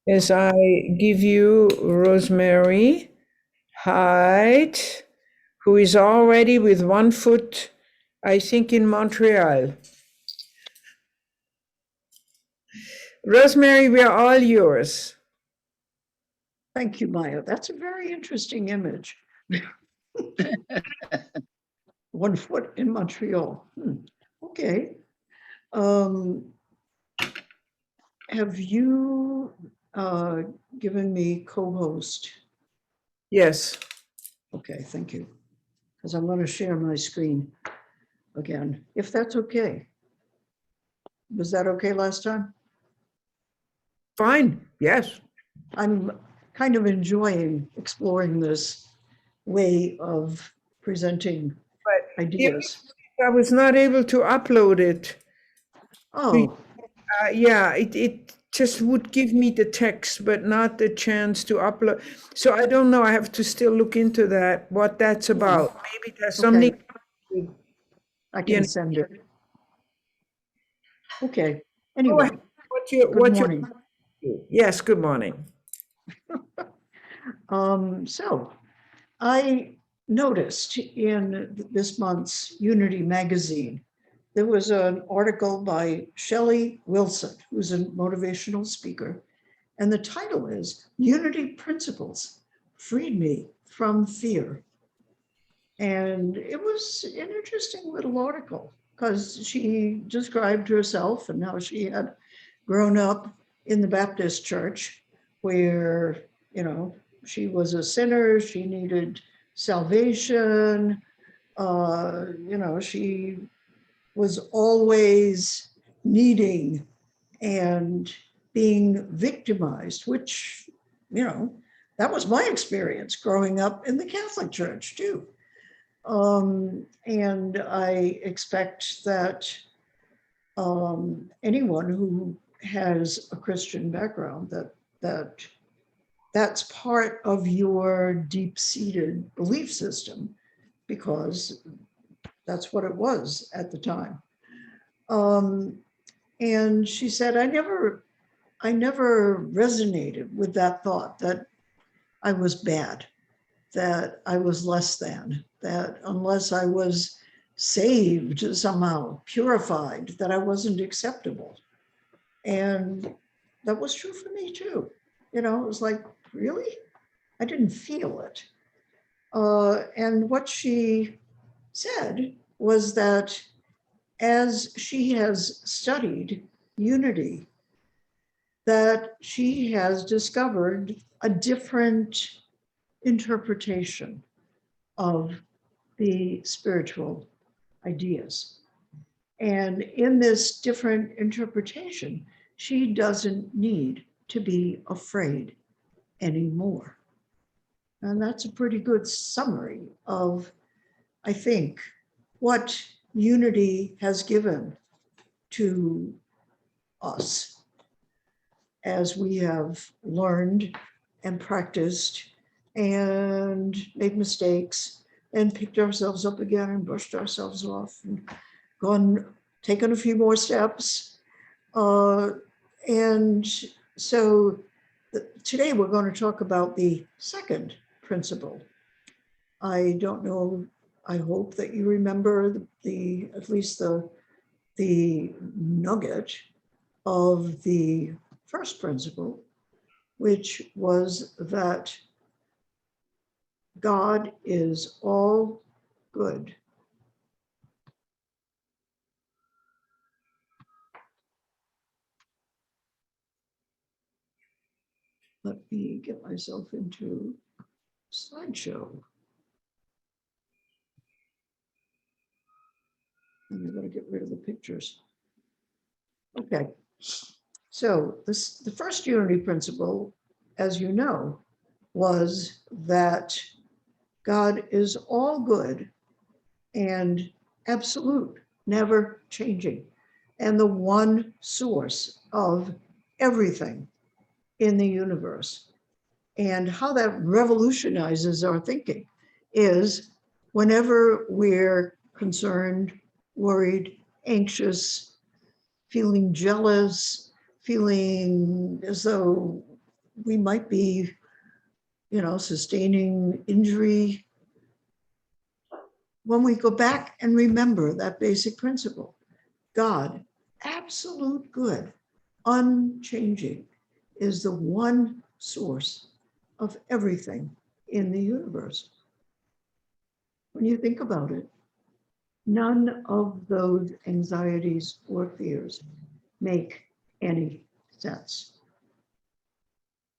as I give you Rosmary Hyde, who is already with one foot, I think, in Montreal. Rosemary, we are all yours. Thank you, Maya. That's a very interesting image. 1 foot in Montreal. Okay. Have you given me co-host? Yes. Okay, thank you. Because I'm going to share my screen again, if that's okay. Was that okay last time? Fine. Yes. I'm kind of enjoying exploring this way of presenting ideas. I was not able to upload it. Oh, Yeah, it just would give me the text, but not the chance to upload. So I don't know. I have to still look into that, what that's about. Maybe there's something. okay. I can send it. Okay. Anyway, Good morning. Yes, good morning. So I noticed in this month's Unity magazine, there was an article by Shelley Wilson, who's a motivational speaker, and the title is Unity Principles Freed Me from Fear. And it was an interesting little article because she described herself and how she had grown up in the Baptist church where, she was a sinner, she needed salvation, she was always needing and being victimized, which, that was my experience growing up in the Catholic Church too. And I expect that anyone who has a Christian background, that's part of your deep-seated belief system, because that's what it was at the time. And she said, I never resonated with that thought that I was bad, that I was less than, that unless I was saved somehow, purified, that I wasn't acceptable. And that was true for me too. It was like, really? I didn't feel it. And what she said was that as she has studied unity, that she has discovered a different interpretation of the spiritual ideas. And in this different interpretation, she doesn't need to be afraid anymore. And that's a pretty good summary of, I think, what unity has given to us as we have learned and practiced and made mistakes and picked ourselves up again and brushed ourselves off and taken a few more steps. And so today we're going to talk about the second principle. I don't know, I hope that you remember at least the nugget of the first principle, which was that God is all good. Let me get myself into slideshow. And I'm going to get rid of the pictures. Okay. So the first unity principle, as you know, was that God is all good and absolute, never changing, and the one source of everything in the universe. And how that revolutionizes our thinking is whenever we're concerned, worried, anxious, feeling jealous, feeling as though we might be, sustaining injury. When we go back and remember that basic principle, God, absolute good, unchanging, is the one source of everything in the universe. When you think about it, none of those anxieties or fears make any sense.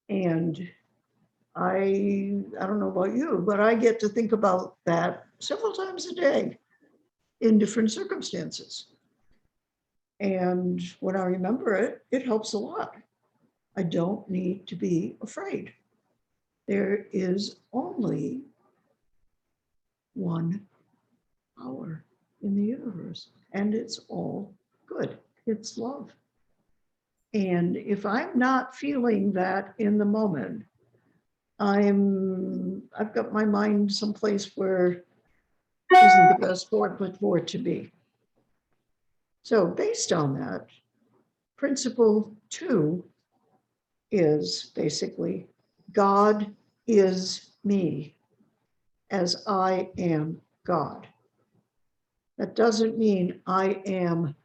And I don't know about you, but I get to think about that several times a day in different circumstances. And when I remember it, it helps a lot. I don't need to be afraid. There is only one power in the universe, and it's all good. It's love. And if I'm not feeling that in the moment, I've got my mind someplace where isn't the best for it to be. So based on that, principle 2 is basically God is me as I am God. That doesn't mean I am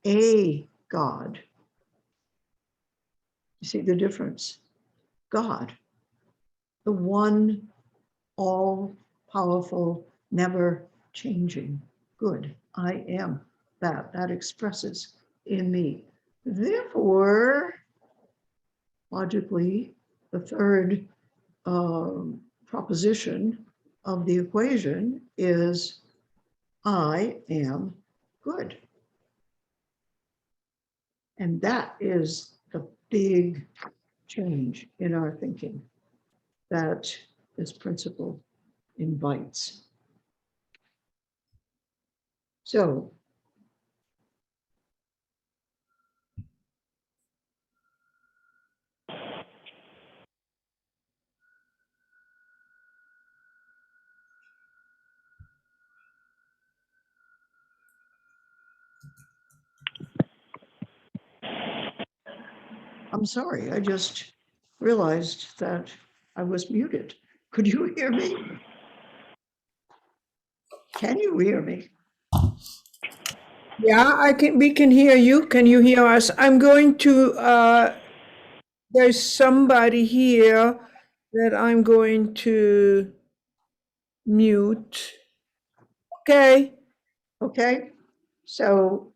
a God. You see the difference? God, the one all-powerful, never-changing good. I am that. That expresses in me. Therefore, logically, the third proposition of the equation is I am good. And that is the big change in our thinking that this principle invites. So, I'm sorry, I just realized that I was muted. Could you hear me? Can you hear me? Yeah, we can hear you. Can you hear us? I'm going to, there's somebody here that I'm going to mute. Okay. Okay. So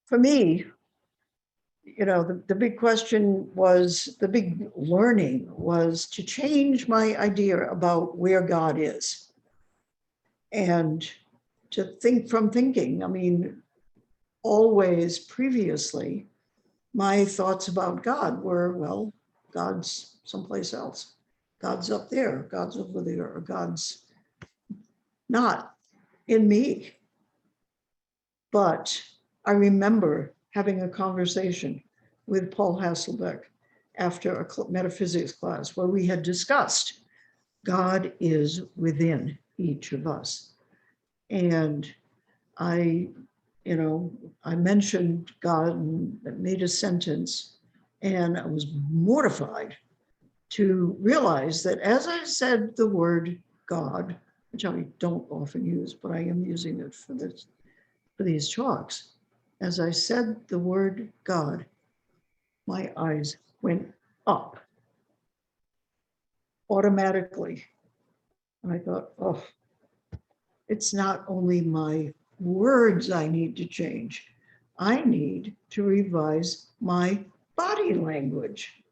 for me, the big question was, the big learning was to change my idea about where God is and to think from thinking. I mean, always previously, my thoughts about God were, well, God's someplace else. God's up there, God's over there, or God's not in me. But I remember having a conversation with Paul Hasselbeck after a metaphysics class where we had discussed God is within each of us. And I mentioned God and made a sentence, and I was mortified to realize that as I said the word God, which I don't often use, but I am using it for these talks, as I said the word God, my eyes went up automatically. And I thought, oh, it's not only my words I need to change, I need to revise my body language.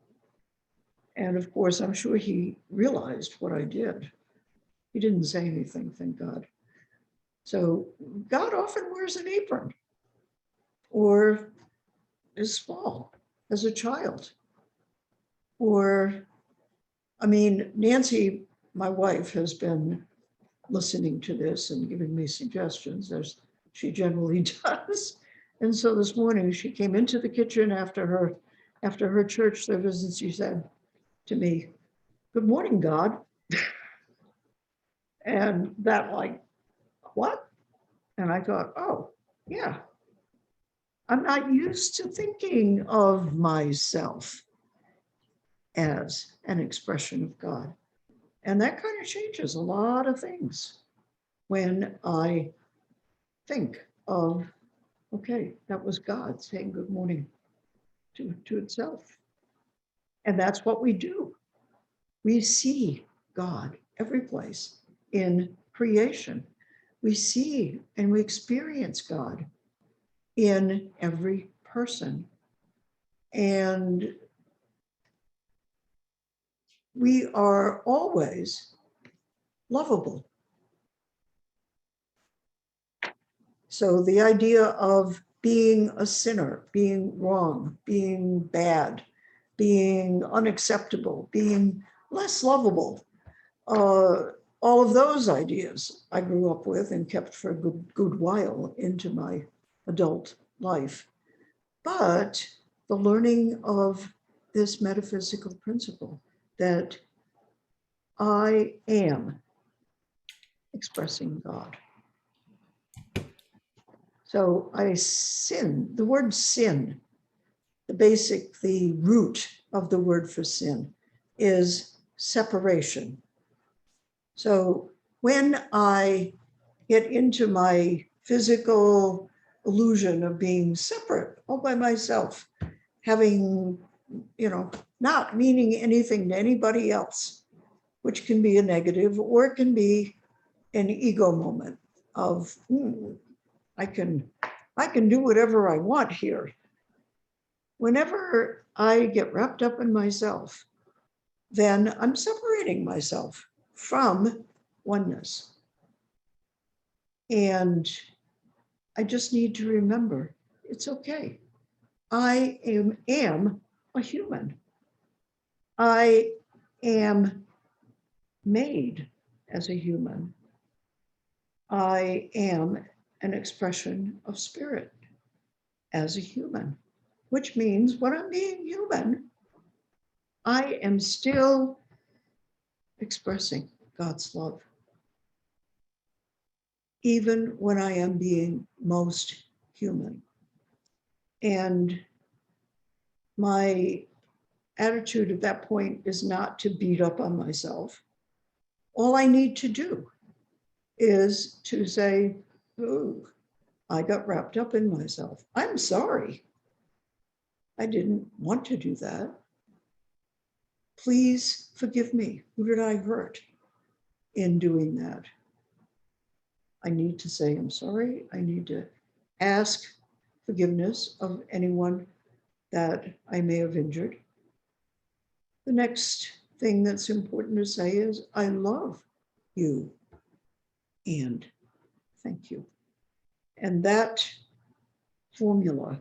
And of course, I'm sure he realized what I did. He didn't say anything, thank God. So God often wears an apron or is small as a child. Or, I mean, Nancy, my wife, has been listening to this and giving me suggestions, as she generally does. And so this morning she came into the kitchen after her church service, and she said to me, "Good morning, God." And that, like, what? And I thought, oh, yeah, I'm not used to thinking of myself as an expression of God. And that kind of changes a lot of things when I think of, okay, that was God saying good morning to itself. And that's what we do. We see God every place in creation. We see and we experience God in every person. And we are always lovable. So the idea of being a sinner, being wrong, being bad, being unacceptable, being less lovable, all of those ideas I grew up with and kept for a good while into my adult life. But the learning of this metaphysical principle that I am expressing God. So I sin, the word sin, the root of the word for sin is separation. So when I get into my physical illusion of being separate all by myself, having, not meaning anything to anybody else, which can be a negative, or it can be an ego moment of, I can do whatever I want here. Whenever I get wrapped up in myself, then I'm separating myself from oneness. And I just need to remember it's okay. I am a human. I am made as a human. I am an expression of spirit as a human, which means when I'm being human, I am still expressing God's love, even when I am being most human. And my attitude at that point is not to beat up on myself. All I need to do is to say, ooh, I got wrapped up in myself. I'm sorry. I didn't want to do that. Please forgive me. Who did I hurt in doing that? I need to say I'm sorry. I need to ask forgiveness of anyone that I may have injured. The next thing that's important to say is, I love you and thank you. And that formula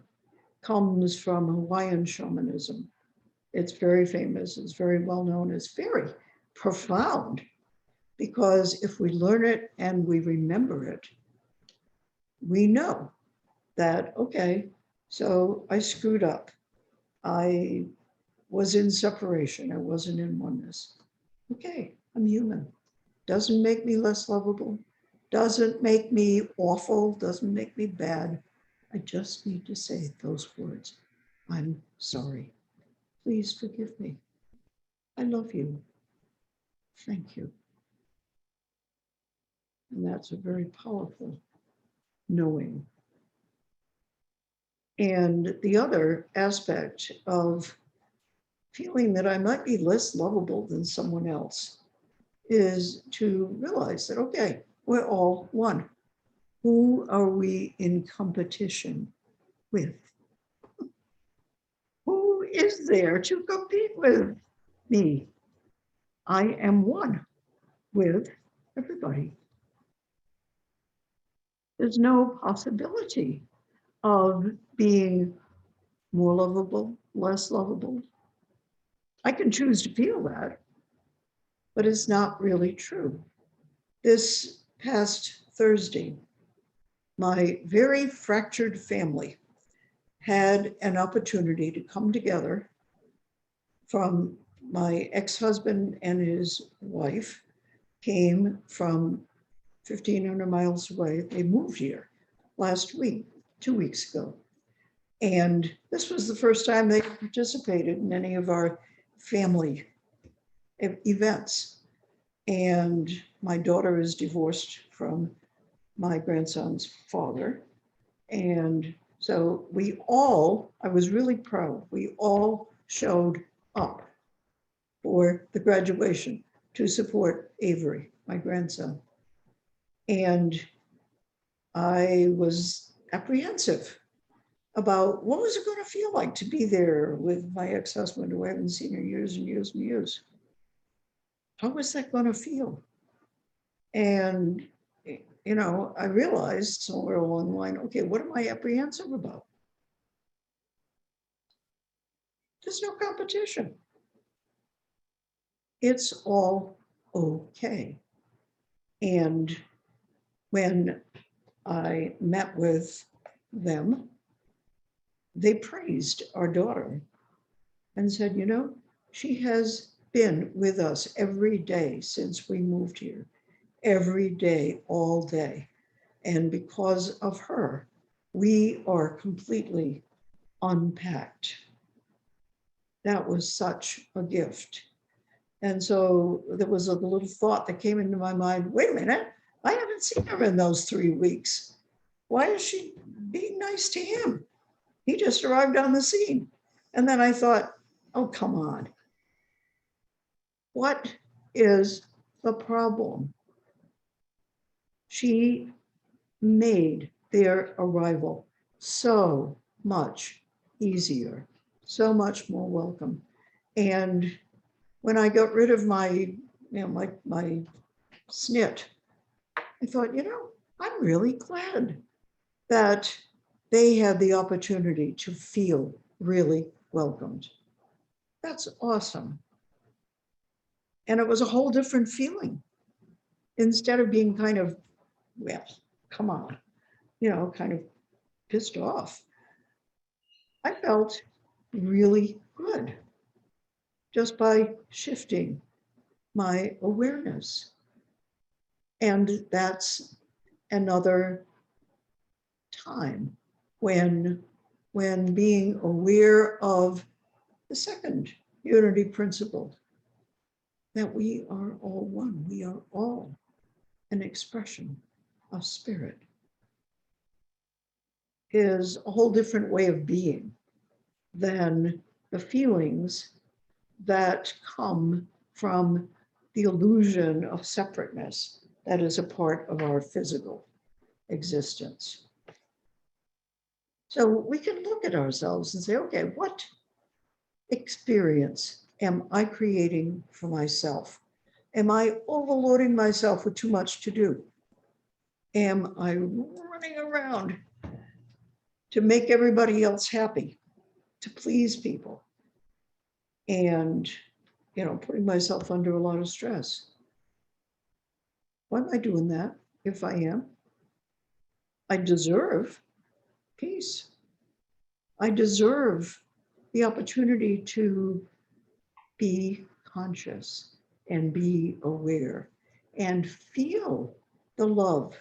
comes from Hawaiian shamanism. It's very famous, it's very well known, it's very profound, because if we learn it and we remember it, we know that, okay, so I screwed up. I was in separation, I wasn't in oneness. Okay, I'm human. Doesn't make me less lovable, doesn't make me awful, doesn't make me bad. I just need to say those words. I'm sorry. Please forgive me. I love you. Thank you. And that's a very powerful knowing. And the other aspect of feeling that I might be less lovable than someone else is to realize that, okay, we're all one. Who are we in competition with? Who is there to compete with me? I am one with everybody. There's no possibility of being more lovable, less lovable. I can choose to feel that, but it's not really true. This past Thursday, my very fractured family had an opportunity to come together. From my ex-husband and his wife came from 1,500 miles away. They moved here last week, 2 weeks ago. And this was the first time they participated in any of our family events. And my daughter is divorced from my grandson's father. And so I was really proud, we all showed up for the graduation to support Avery, my grandson. And I was apprehensive about what was it going to feel like to be there with my ex-husband who I haven't seen in years and years and years. How was that going to feel? And, I realized somewhere along the line, okay, what am I apprehensive about? There's no competition. It's all okay. And when I met with them, they praised our daughter and said, she has been with us every day since we moved here, every day, all day. And because of her, we are completely unpacked. That was such a gift. And so there was a little thought that came into my mind, wait a minute, I haven't seen her in those 3 weeks. Why is she being nice to him? He just arrived on the scene. And then I thought, oh, come on. What is the problem? She made their arrival so much easier, so much more welcome. And when I got rid of my snit, I thought, I'm really glad that they had the opportunity to feel really welcomed. That's awesome. And it was a whole different feeling. Instead of being kind of, well, come on, kind of pissed off, I felt really good just by shifting my awareness. And that's another time when being aware of the second unity principle, that we are all one, we are all an expression of spirit, is a whole different way of being than the feelings that come from the illusion of separateness that is a part of our physical existence. So we can look at ourselves and say, okay, what experience am I creating for myself? Am I overloading myself with too much to do? Am I running around to make everybody else happy, to please people? And, putting myself under a lot of stress. Why am I doing that if I am? I deserve peace. I deserve the opportunity to be conscious and be aware and feel the love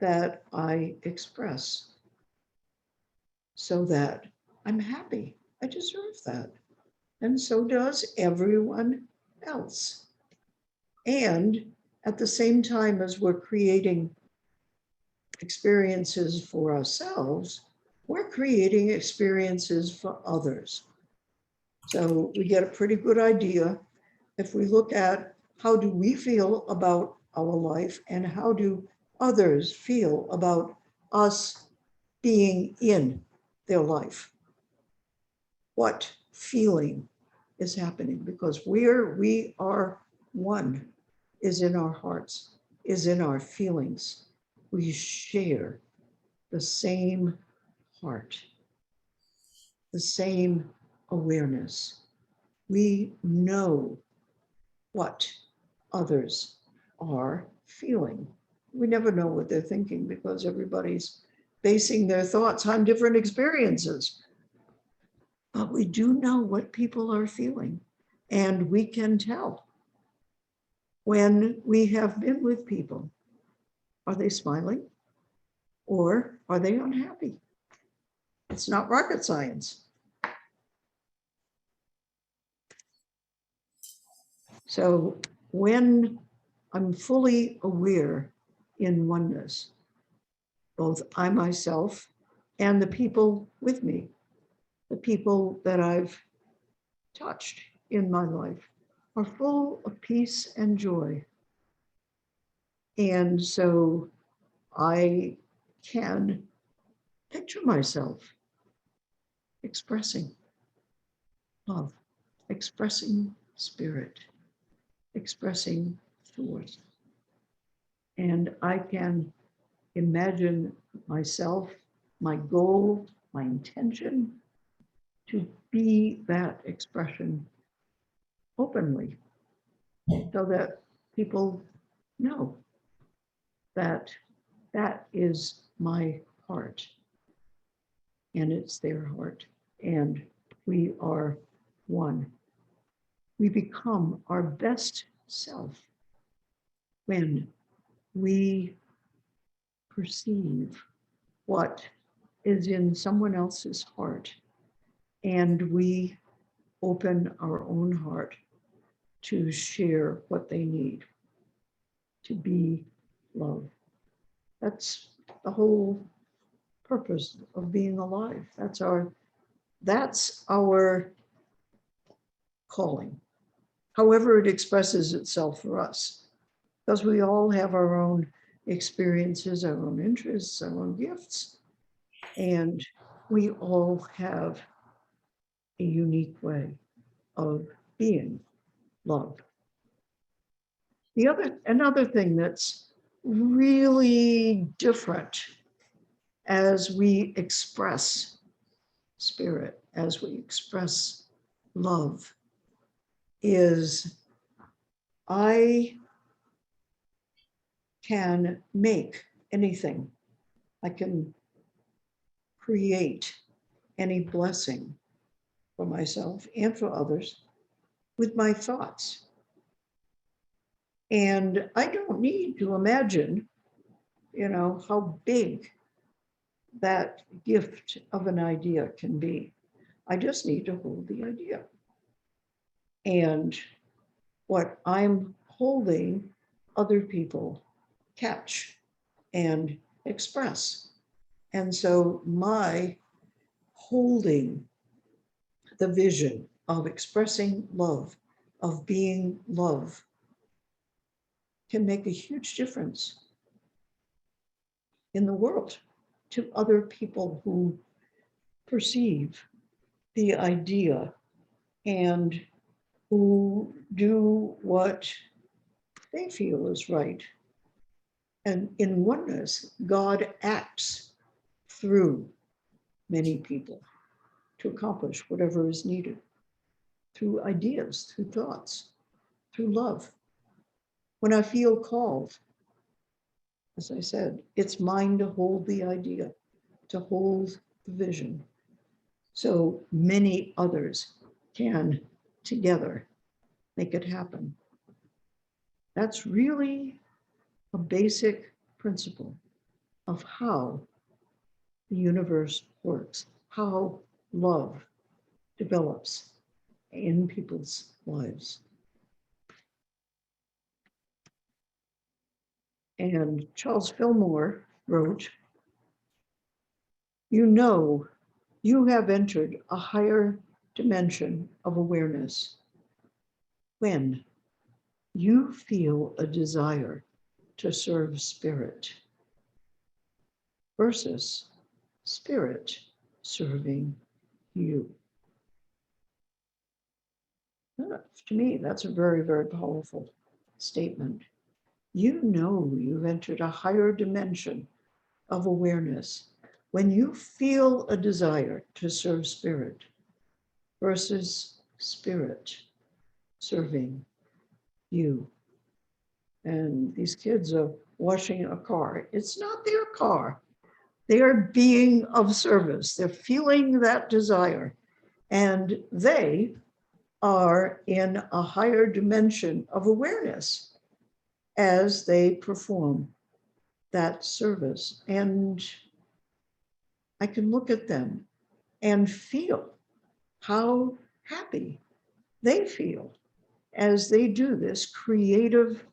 that I express so that I'm happy. I deserve that. And so does everyone else. And at the same time as we're creating experiences for ourselves, we're creating experiences for others. So we get a pretty good idea if we look at how do we feel about our life and how do others feel about us being in their life. What feeling is happening? Because where we are one is in our hearts, is in our feelings. We share the same heart, the same awareness. We know what others are feeling. We never know what they're thinking because everybody's basing their thoughts on different experiences. But we do know what people are feeling, and we can tell when we have been with people. Are they smiling or are they unhappy? It's not rocket science. So when I'm fully aware in oneness, both I myself and the people with me, the people that I've touched in my life, are full of peace and joy. And so I can picture myself expressing love, expressing spirit, expressing force. And I can imagine myself, my goal, my intention to be that expression openly so that people know that that is my heart and it's their heart and we are one. We become our best self when we perceive what is in someone else's heart and we open our own heart to share what they need, to be love. That's the whole purpose of being alive. That's our calling, however it expresses itself for us, because we all have our own experiences, our own interests, our own gifts, and we all have a unique way of being love. Another thing that's really different as we express spirit, as we express love, is I can make anything. I can create any blessing for myself and for others with my thoughts. And I don't need to imagine, how big that gift of an idea can be. I just need to hold the idea. And what I'm holding, other people catch and express. And so my holding the vision of expressing love, of being love, can make a huge difference in the world to other people who perceive the idea and who do what they feel is right. And in oneness, God acts through many people to accomplish whatever is needed, through ideas, through thoughts, through love. When I feel called, as I said, it's mine to hold the idea, to hold the vision, so many others can together make it happen. That's really a basic principle of how the universe works, how love develops in people's lives. And Charles Fillmore wrote, you have entered a higher dimension of awareness when you feel a desire to serve spirit versus spirit serving you. To me, that's a very, very powerful statement. You've entered a higher dimension of awareness when you feel a desire to serve spirit versus spirit serving you. And these kids are washing a car. It's not their car. They are being of service. They're feeling that desire. And they are in a higher dimension of awareness as they perform that service. And I can look at them and feel how happy they feel as they do this creative,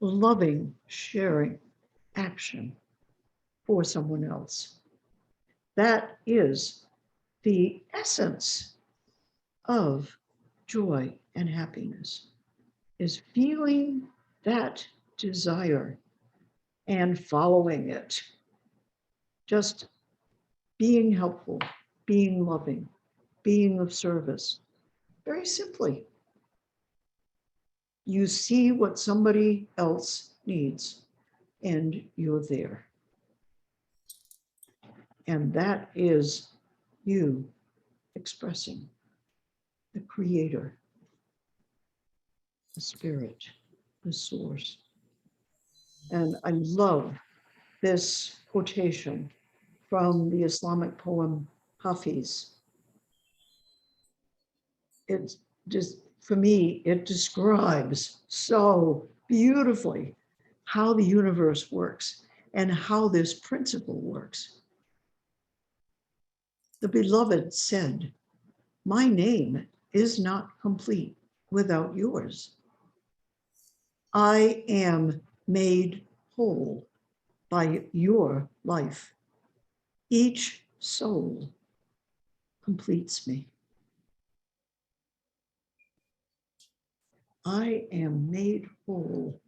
loving, sharing action for someone else. That is the essence of joy and happiness, is feeling that desire and following it. Just being helpful, being loving, being of service. Very simply, you see what somebody else needs and you're there. And that is you expressing the creator, the spirit, the source. And I love this quotation from the Islamic poem Hafiz. It's just, for me, it describes so beautifully how the universe works and how this principle works. The beloved said, "My name is not complete without yours. I am made whole by your life. Each soul completes me. I am made whole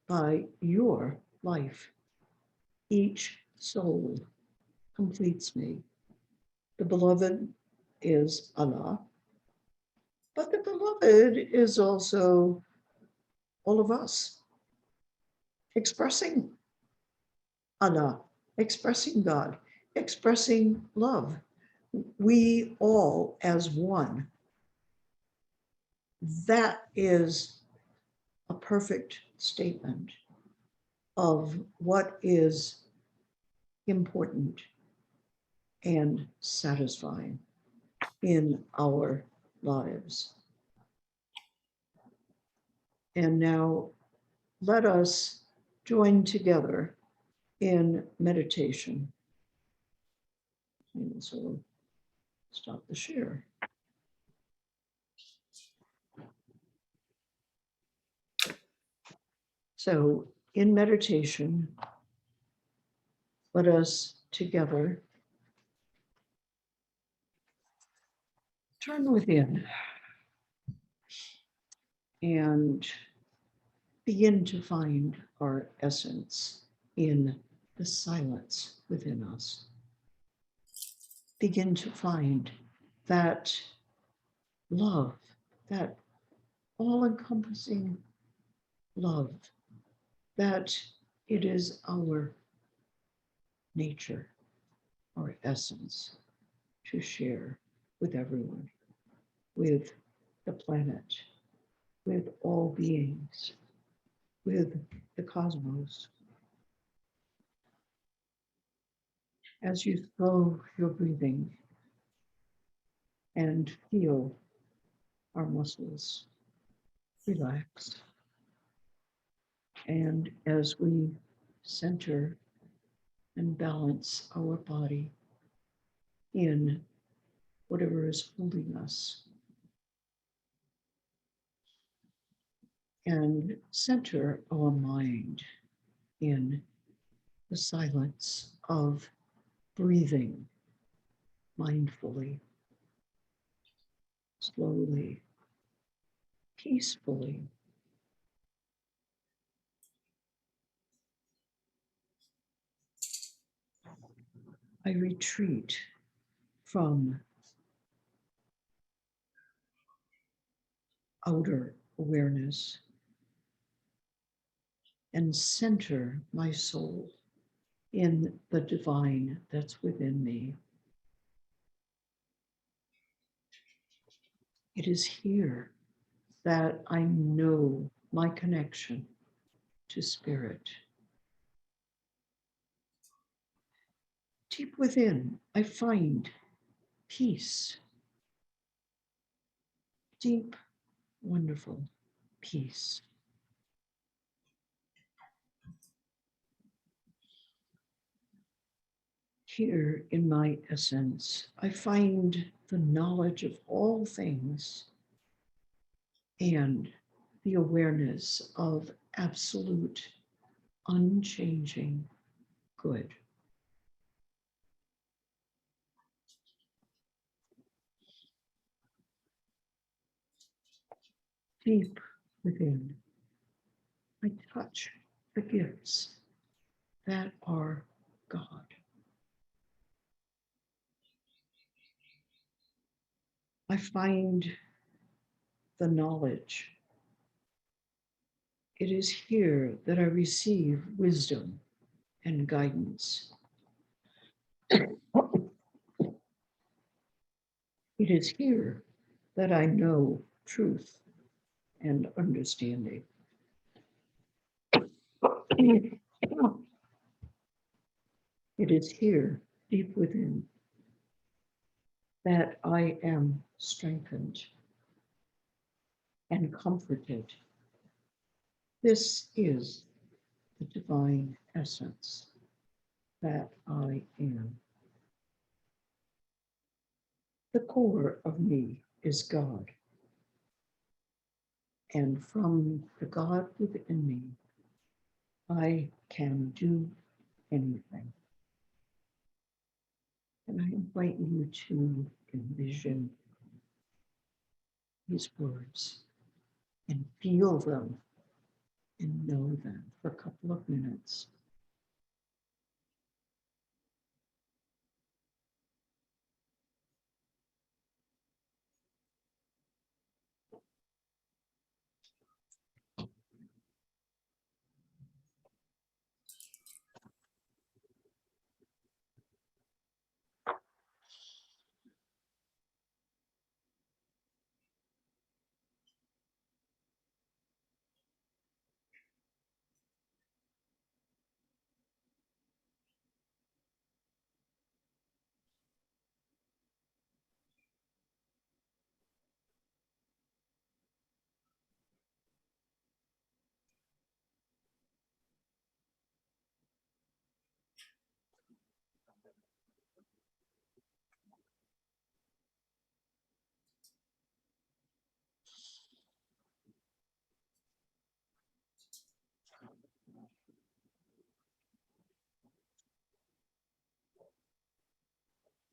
by your life. Each soul completes me." The beloved is Allah, but the beloved is also all of us, expressing Allah, expressing God, expressing love. We all as one. That is a perfect statement of what is important and satisfying in our lives. And now let us join together in meditation. And so stop the share. So in meditation, let us together turn within and begin to find our essence in the silence within us. Begin to find that love, that all-encompassing love, that it is our nature, our essence to share with everyone, with the planet, with all beings, with the cosmos. As you slow your breathing and feel our muscles relax, and as we center and balance our body in whatever is holding us, and center our mind in the silence of breathing mindfully, slowly, peacefully. I retreat from outer awareness and center my soul in the divine that's within me. It is here that I know my connection to spirit. Deep within, I find peace, deep, wonderful peace. Here in my essence, I find the knowledge of all things and the awareness of absolute, unchanging good. Deep within, I touch the gifts that are God. I find the knowledge. It is here that I receive wisdom and guidance. It is here that I know truth and understanding. It is here, deep within, that I am strengthened and comforted. This is the divine essence that I am. The core of me is God, and from the God within me, I can do anything. And I invite you to envision these words and feel them and know them for a couple of minutes.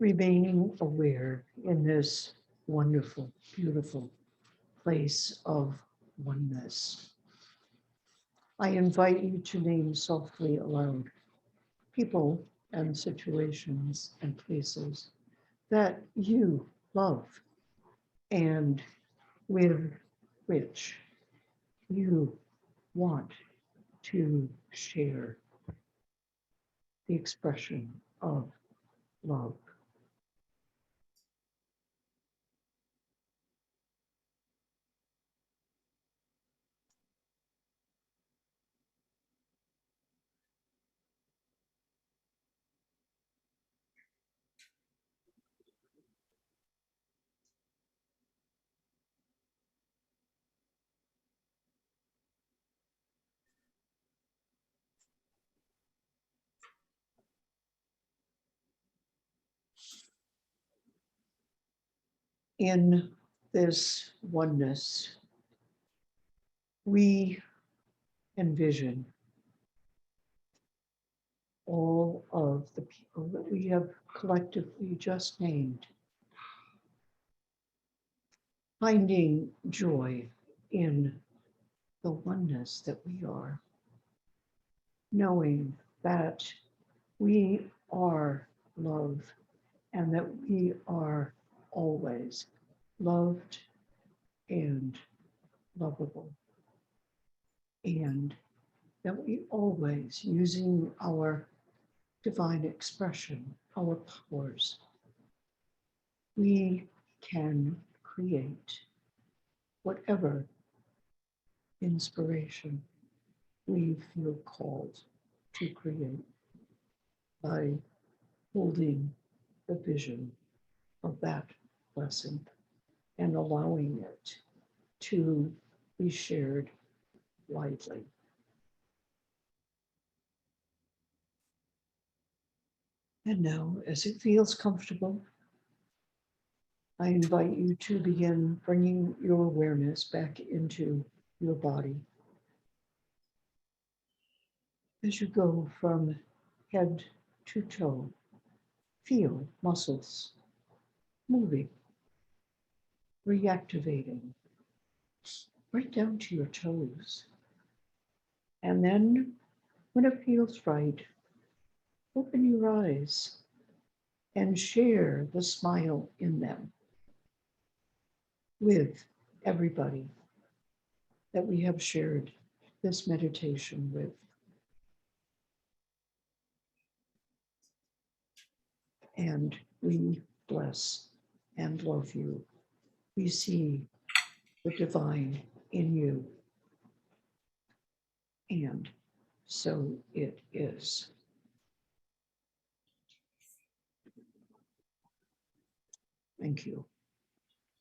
Remaining aware in this wonderful, beautiful place of oneness. I invite you to name softly aloud people and situations and places that you love and with which you want to share the expression of love. In this oneness, we envision all of the people that we have collectively just named, finding joy in the oneness that we are, knowing that we are love and that we are always loved and lovable, and that we always, using our divine expression, our powers, we can create whatever inspiration we feel called to create by holding the vision of that blessing and allowing it to be shared widely. And now, as it feels comfortable, I invite you to begin bringing your awareness back into your body. As you go from head to toe, feel muscles moving, reactivating, right down to your toes. And then, when it feels right, open your eyes and share the smile in them with everybody that we have shared this meditation with. And we bless and love you. We see the divine in you. And so it is. Thank you.